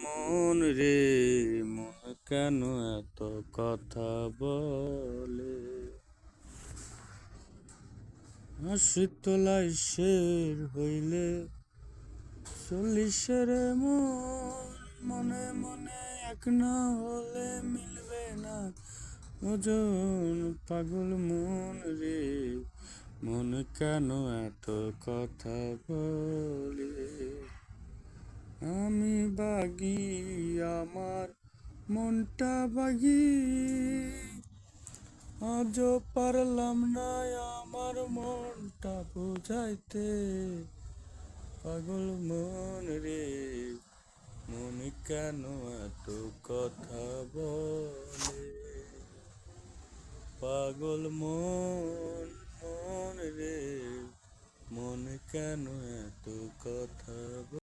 মন রে, মন কেন এত কথা বলে? শীতলাই শের হইলে চল্লিশের মন, মনে মনে এক না হলে মিলবে না ওজন। পাগল মন রে, মন কেন এত কথা বলে? আমি বাগি, আমার মনটা বাগি, আজও পারলাম না আমার মনটা বুঝাইতে। পাগল মন রে, মন কেন এত কথা বলে? পাগল মন, মন রে, মন কেন এত কথা বলে?